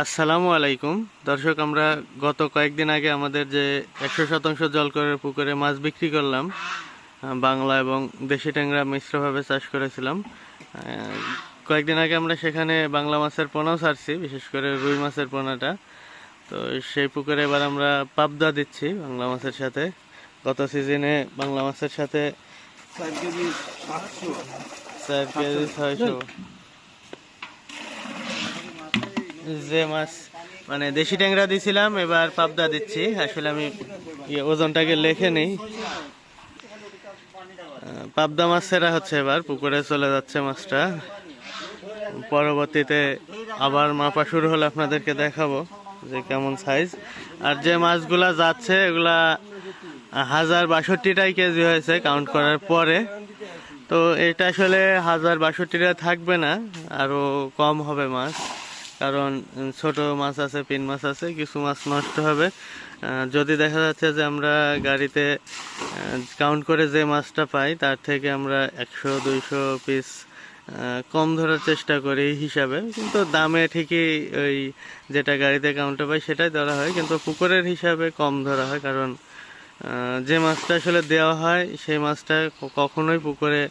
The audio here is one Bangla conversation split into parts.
আসসালামু আলাইকুম দর্শক, আমরা গত কয়েকদিন আগে আমাদের যে 100% জল করের পুকুরে মাছ বিক্রি করলাম, বাংলা এবং দেশি ট্যাংরা মিশ্রভাবে চাষ করেছিলাম। কয়েকদিন আগে আমরা সেখানে বাংলা মাছের পোনাও ছাড়ছি, বিশেষ করে রুই মাছের পোনাটা। তো সেই পুকুরে এবার আমরা পাবদা দিচ্ছি বাংলা মাছের সাথে। গত সিজনে বাংলা মাছের সাথে 4 কেজি 600 যে মাছ মানে দেশি ট্যাংরা দিছিলাম, এবার পাবদা দিচ্ছি। আসলে আমি ওজনটাকে লেখে নেই। পাবদা মাছ ছেড়া হচ্ছে, এবার পুকুরে চলে যাচ্ছে মাছটা। পরবর্তীতে আবার মাপা শুরু হলে আপনাদেরকে দেখাবো যে কেমন সাইজ। আর যে মাছগুলা যাচ্ছে এগুলা 1062টাই কেজি হয়েছে কাউন্ট করার পরে। তো এটা আসলে 1062টা থাকবে না, আরো কম হবে মাছ, কারণ ছোট মাছ আছে, পিন মাছ আছে, কিছু মাছ নষ্ট হবে। যদি দেখা যাচ্ছে যে আমরা গাড়িতে কাউন্ট করে যে মাছটা পাই তার থেকে আমরা 100-200 পিস কম ধরার চেষ্টা করি হিসাবে, কিন্তু দামে ঠিকই ওই যেটা গাড়িতে কাউন্টে পাই সেটাই ধরা হয়, কিন্তু পুকুরের হিসাবে কম ধরা হয়। কারণ যে মাছটা আসলে দেওয়া হয় সেই মাছটা কখনোই পুকুরে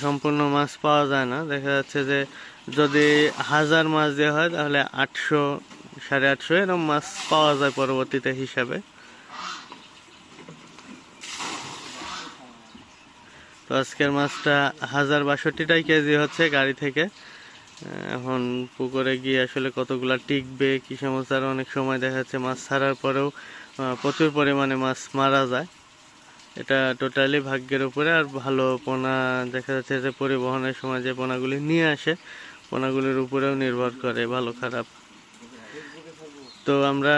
সম্পূর্ণ মাছ পাওয়া যায় না। দেখা যাচ্ছে যে যদি 1000 মাছ দেওয়া হয় তাহলে 800, 850 এরকম মাছ পাওয়া যায় পরবর্তীতে হিসাবে। তো আজকের মাছটা 1062টাই কেজি হচ্ছে গাড়ি থেকে। এখন পুকুরে গিয়ে আসলে কতগুলা টিকবে কি সমস্যা, অনেক সময় দেখা যাচ্ছে মাছ ছাড়ার পরেও প্রচুর পরিমাণে মাছ মারা যায়। এটা টোটালি ভাগ্যের উপরে। আর ভালো পোনা দেখা যাচ্ছে যে পরিবহনের সময় যে পোনাগুলি নিয়ে আসে, পোনাগুলির উপরেও নির্ভর করে ভালো খারাপ। তো আমরা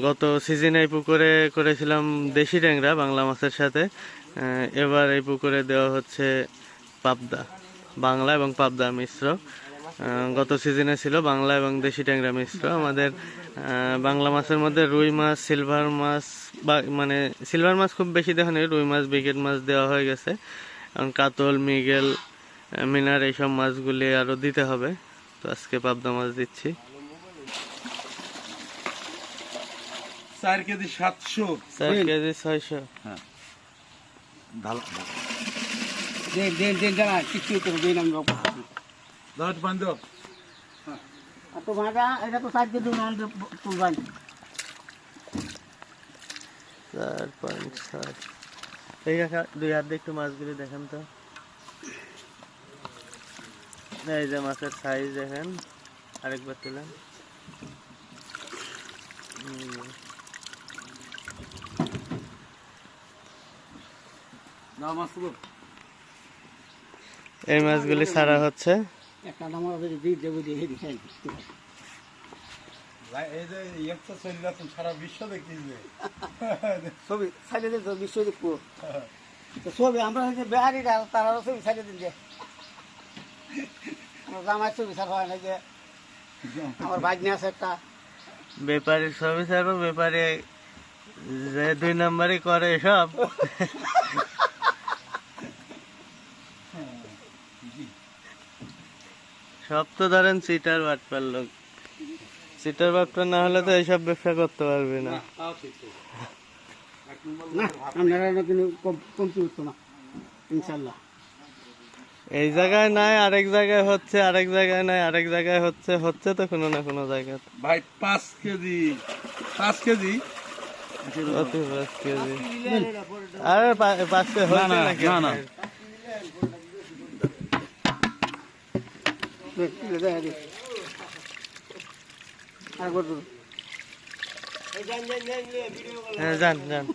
গত সিজনে এই পুকুরে করেছিলাম দেশি ট্যাংরা বাংলা মাছের সাথে। এবার এই পুকুরে দেওয়া হচ্ছে পাবদা, বাংলা এবং পাবদা মিশ্র। গত সিজনে ছিল বাংলা এবং দেশি ট্যাংরা মিশ্র। আমাদের বাংলা মাছের মধ্যে রুই মাছ, সিলভার মাছ, মানে সিলভার মাছ খুব বেশি দেখা নেই, রুই মাছ, ব্রিগেড মাছ দেওয়া হয়ে গেছে। কারণ কাতল, মৃগেল, মিনার এইসব মাছগুলি আরও দিতে হবে। তো আজকে পাবদা মাছ দিচ্ছি। 4 কেজি 700, 4 কেজি 600। হ্যাঁ দাঁড়াতে পান দাও। তো ভাজা এটা তো 4 কেজি নন তুলবাই। 4.7। এই কাকা 2 হাত দিয়ে একটু মাছগুলি দেখেন তো। এই যে মাছের সাইজ দেখেন, আরেকবার তুলেন। না মাছ তো এই মাছগুলি ছাড়া হচ্ছে। একটা নামার যদি দিয়ে দেবো দিয়ে হেডি খাই। এই যে একটা চলে তুমি সারা বিশ্ব দেখতেইবে ছবি সাইডে দিন তো বিশ্ব দেখবো। তো ছবি আমরা হচ্ছে বেহারিরা তারা ছবি সাইডে দিন যে আমার ছবি ছাড়া হয় না, যে আমার ভাগ্নে আছে একটা ব্যাপারীর ছবি ছাড়বো, ব্যাপারে যে 2 নাম্বারই করে সব। সব তো ধরেন চিটার বাটপার লোক। চিটার বাটপার না হলে তো এইসব ব্যবসা করতে পারবে না। না, আপনারা কিন্তু কমতি হতো না ইনশাল্লাহ। এই জায়গায় নাই, আরেক জায়গায় হচ্ছে, আরেক জায়গায় নাই, আরেক জায়গায় হচ্ছে, হচ্ছে তো কোনো না কোনো জায়গায়। ভাই 5 কেজি 5 কেজি 5 কেজি আরে 5 কেজি হচ্ছে নাকি? না না হ্যাঁ, যান যান।